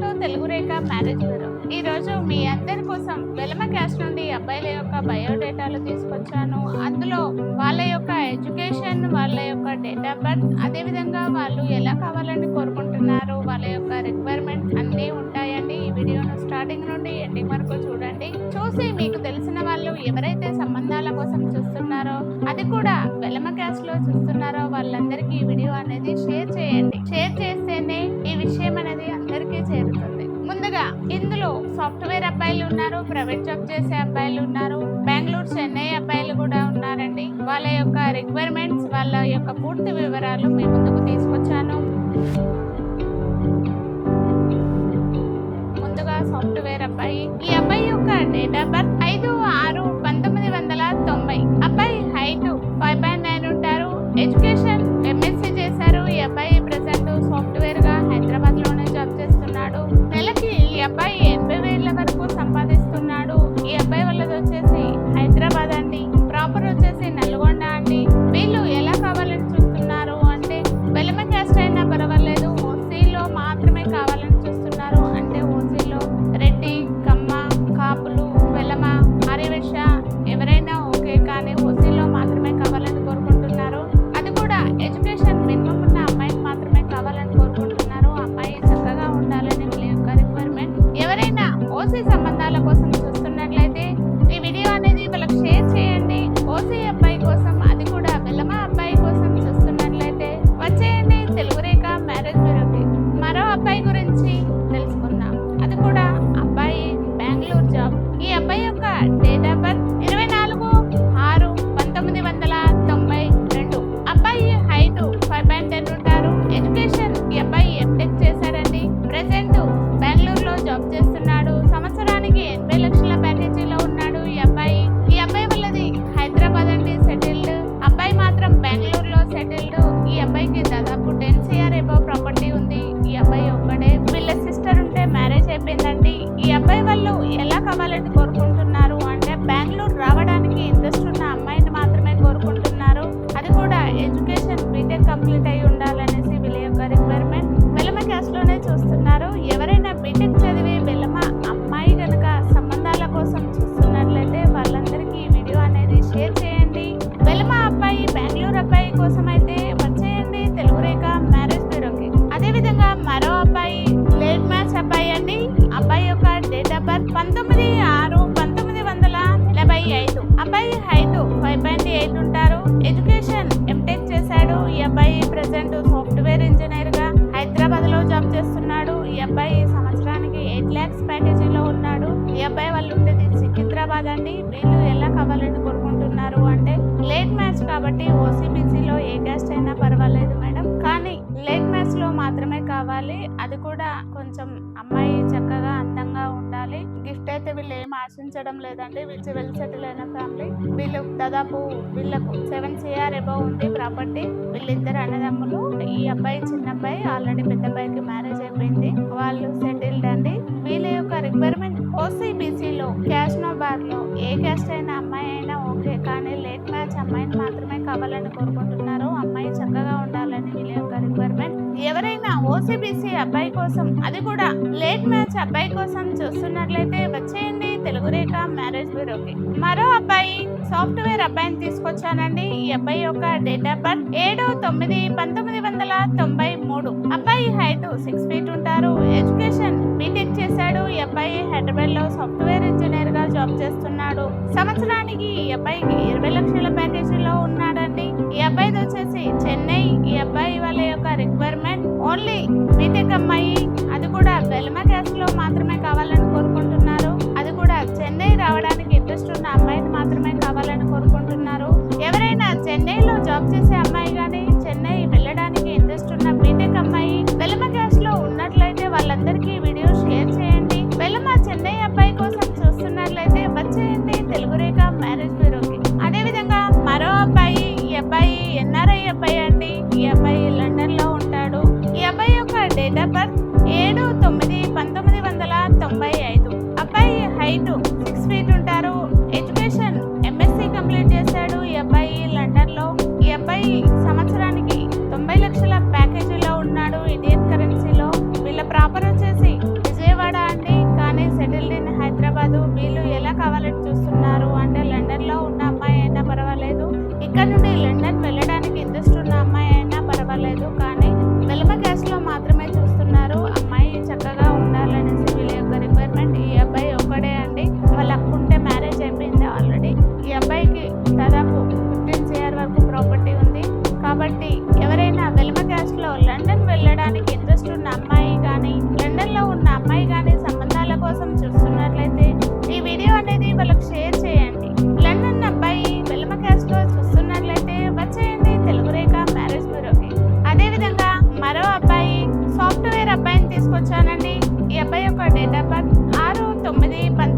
To Telugu Rekha marriage bureau. ఈ రోజు మీ అందరి కోసం వెలమ క్యాస్ట్ నుండి అబ్బాయిల యొక్క బయోడేటాలు తీసుకొచ్చాను. అందులో వాళ్ళ యొక్క ఎడ్యుకేషన్, వాళ్ళ యొక్క డేట్ ఆఫ్ బర్త్, అదేవిధంగా వాళ్ళు ఎలా కావాలని కోరుకుంటున్నారు, వాళ్ళ యొక్క రిక్వైర్మెంట్స్ అన్నీ ఉంటాయండి. ఈ వీడియోను స్టార్టింగ్ నుండి ఎండింగ్ వరకు చూడండి. చూసి మీకు తెలిసిన వాళ్ళు ఎవరైతే సంబంధాల కోసం చూస్తున్నారో, అది కూడా వెలమ క్యాస్ట్ లో చూస్తున్నారో వాళ్ళందరికీ ఈ వీడియో అనేది షేర్ చేయండి. షేర్ చేస్తేనే ఈ విషయం అనేది అందరికీ చేరుతుంది. ముందుగా ఇందులో సాఫ్ట్వేర్ అబ్బాయిలు ఉన్నారు, ప్రైవేట్ జాబ్ చేసే అబ్బాయిలు ఉన్నారు, బెంగళూరు చెన్నై అబ్బాయిలు కూడా ఉన్నారండి. వాళ్ళ యొక్క రిక్వైర్మెంట్స్, వాళ్ళ యొక్క పూర్తి వివరాలు మీ ముందుకు తీసుకొచ్చాను. ముందుగా సాఫ్ట్వేర్ అబ్బాయి, ఈ అబ్బాయి యొక్క డేట్ ఆఫ్ బర్త్ 5/6/1990. అబ్బాయి హైట్ 5.9 ఉంటారు. ఎడ్యుకేషన్ ఎంఎస్సీ చేశారు. ఈ అబ్బాయి ప్రెసెంట్ సాఫ్ట్వేర్ గా హైదరాబాద్ లోనే జాబ్ చేస్తున్నాడు. నెలకి ఈ అబ్బాయి 80,000 వరకు సంపాదిస్తున్నాడు. ఈ అబ్బాయి వాళ్ళది వచ్చేసి హైదరాబాద్ అండి. ప్రాపర్ వచ్చేసి నల్గొండ అండి. వీళ్ళు ఎలా కావాలని చూస్తున్నారు అంటే వెలమ క్యాస్ట్ అయినా పర్వాలేదు, ఓసీలో మాత్రమే కావాలని చూస్తున్నారు. అంటే ఓసీలో రెడ్డి, కమ్మ, కాపులు, వెలమ, ఆర్యవైశ్య ఎవరైనా ఓకే, కానీ ఓసీలో మాత్రమే కావాలని కోరుకుంటున్నారు. అది కూడా ఎడ్యుకేషన్ మినిమం ఉన్న అమ్మాయిని మాత్రమే కావాలని కోరుకుంటున్నారు. అమ్మాయి చక్కగా ఉండాలని వీళ్ళ యొక్క రిక్వైర్మెంట్. ఎవరైనా ఓసీ సంబంధాల కోసం చూస్తున్నట్లయితే ఈ వీడియో అనేది వాళ్ళకి షేర్ చేయండి. ఓసీ అబ్బాయి కోసం, అది కూడా వెలమ అబ్బాయి కోసం చూస్తున్నట్లయితే వచ్చేయండి తెలుగు రేఖ మ్యారేజ్ బ్యూరోకి. మరో అబ్బాయి గురించి తెలుసుకుందాం. అది కూడా అబ్బాయి బెంగళూరు జాబ్. ఈ అబ్బాయి యొక్క డేట్ ఆఫ్ బర్త్ 24/6/1992. అబ్బాయి హైట్ 5.10 ఉంటారు. ఎడ్యుకేషన్, ఈ అబ్బాయి ఎంటెక్ చేశారండి. ప్రెసెంట్ బెంగళూరులో జాబ్ చేస్తున్నాడు. సంవత్సరానికి 80 లక్షల ప్యాకేజీలో ఉన్నాడు ఈ అబ్బాయి. ఈ అబ్బాయి వాళ్ళది హైదరాబాద్ అండి, సెటిల్డ్. అబ్బాయి మాత్రం బెంగళూరులో సెటిల్డ్. ఈ అబ్బాయికి దాదాపు 10 CR అబౌవ్ ప్రాపర్టీ ఉంది. ఈ అబ్బాయి ఒక్కడే. వీళ్ళ సిస్టర్ ఉంటే మ్యారేజ్ అయిపోయిందండి. ఈ అబ్బాయి వాళ్ళు ఎలా కావాలని కోరుకుంటున్నారు అంటే బెంగళూరు రావడానికి ఇంట్రెస్ట్ ఉన్న అమ్మాయిని మాత్రమే కోరుకుంటున్నారు. అది కూడా ఎడ్యుకేషన్ బీటెక్ కంప్లీట్ అయి ఉండాలనేసి వీళ్ళ యొక్క రిక్వైర్మెంట్. వెలమ క్యాస్ట్ లోనే చూస్తున్నారు. ఎవరైనా బీటెక్ చదివి వెలమ అమ్మాయి కనుక సంబంధాల కోసం చూస్తున్నట్లయితే వాళ్ళందరికీ ఈ వీడియో అనేది షేర్ చేయండి. వెలమ అబ్బాయి బెంగళూరు అబ్బాయి కోసం అయితే వచ్చేయండి తెలుగు రేఖ మ్యారేజ్ బ్యూరోకి. అదేవిధంగా మరో అబ్బాయి లేట్ మ్యాచ్ అబ్బాయి అండి. అబ్బాయి యొక్క డేట్ ఆఫ్ బర్త్ 19/6/1985. అబ్బాయి హైట్ 5.8 ఉంటారు. ఎడ్యుకేషన్ ఎంటెక్ చేశాడు. ఈ అబ్బాయి ప్రెసెంట్ సాఫ్ట్వేర్ ఇంజనీర్ గా హైదరాబాద్ లో జాబ్ చేస్తున్నాడు. ఈ అబ్బాయి సంవత్సరానికి 8 lakhs ప్యాకేజీలో ఉన్నాడు. ఈ అబ్బాయి వాళ్ళు ఉండేది సికింద్రాబాద్ అండి. వీళ్ళు ఎలా కావాలని కోరుకుంటున్నారు అంటే లేట్ మ్యాచ్ కాబట్టి ఓసీబీసీలో ఏ క్యాస్ట్ అయినా పర్వాలేదు మేడం, కానీ లేట్ మ్యాచ్ లో మాత్రమే కావాలి. అది కూడా కొంచెం అమ్మాయి చక్కగా అందంగా ఉండాలి. గిఫ్ట్ అయితే వీళ్ళు ఏం ఆశించడం లేదండి. వీళ్ళు వెల్ సెటిల్ అయిన ఫ్యామిలీ. వీళ్ళు దాదాపు వీళ్ళకు 7 CR అబౌవ్ ఉంది ప్రాపర్టీ. వీళ్ళిద్దరు అన్నదమ్ములు. ఈ అబ్బాయి చిన్న అబ్బాయి, ఆల్రెడీ పెద్ద అబ్బాయికి మ్యారేజ్ అయిపోయింది. వాళ్ళు సెటిల్డ్ అండి. వీళ్ళ యొక్క రిక్వైర్మెంట్ ఓసీబీసీలో క్యాష్ నో బార్ లో ఏ క్యాస్ట్ అయినా అమ్మాయి అయినా ఓకే, కానీ లేట్ మ్యాచ్ అమ్మాయిని మాత్రమే కావాలని కోరుకుంటున్నారు. అమ్మాయి చక్కగా ఉండాలని వీళ్ళ యొక్క రిక్వైర్మెంట్. ఎవరైనా ఓసీబీసీ అబ్బాయి కోసం, అది కూడా లేట్ మ్యాచ్ అబ్బాయి కోసం చూస్తున్నట్లయితే వచ్చేయండి తెలుగు రేఖ మ్యారేజ్ బ్యూరోకి. మరో అబ్బాయి సాఫ్ట్వేర్ అబ్బాయిని తీసుకొచ్చానండి. ఈ అబ్బాయి యొక్క డేట్ ఆఫ్ బర్త్ 7/9/1993. అబ్బాయి హైట్ 6 feet ఉంటారు. ఎడ్యుకేషన్ బీటెక్ చేశాడు. ఈ అబ్బాయి హైదరాబాద్ లో సాఫ్ట్వేర్ ఇంజనీర్ గా జాబ్ చేస్తున్నాడు. సంవత్సరానికి ఈ అబ్బాయికి 20 లక్షల ప్యాకేజీలో ఉన్నాడండి. ఈ అబ్బాయి వచ్చేసి చెన్నై. ఈ అబ్బాయి వాళ్ళ యొక్క రిక్వైర్మెంట్ ఓన్లీ బీటెక్ అమ్మాయి, అది కూడా వెలమ క్యాస్ట్ లో మాత్రమే కావాలని కోరుకుంటున్నారు. అది కూడా చెన్నై రావడానికి ఇంట్రెస్ట్ ఉన్న అమ్మాయిని మాత్రమే కావాలని కోరుకుంటున్నారు. ఎవరైనా చెన్నైలో జాబ్ చేసే అమ్మాయి కానీ చెన్నై వెళ్ళడానికి ఇంట్రెస్ట్ ఉన్న బీటెక్ అమ్మాయి వెలమ క్యాస్ట్ లో ఉన్నట్లయితే వాళ్ళందరికీ వీడియో షేర్ చేయండి. వెలమ చెన్నై అబ్బాయి కోసం చూస్తున్నట్లయితే వచ్చేయండి తెలుగు రేఖ మ్యారేజ్ బ్యూరోకి. అదేవిధంగా మరో అబ్బాయి, ఈ అబ్బాయి NRI అబ్బాయి అండి. ఈ అబ్బాయి లండన్ లో ఉంటాడు. ఈ అబ్బాయి యొక్క date of birth date of birth 6/9/1986.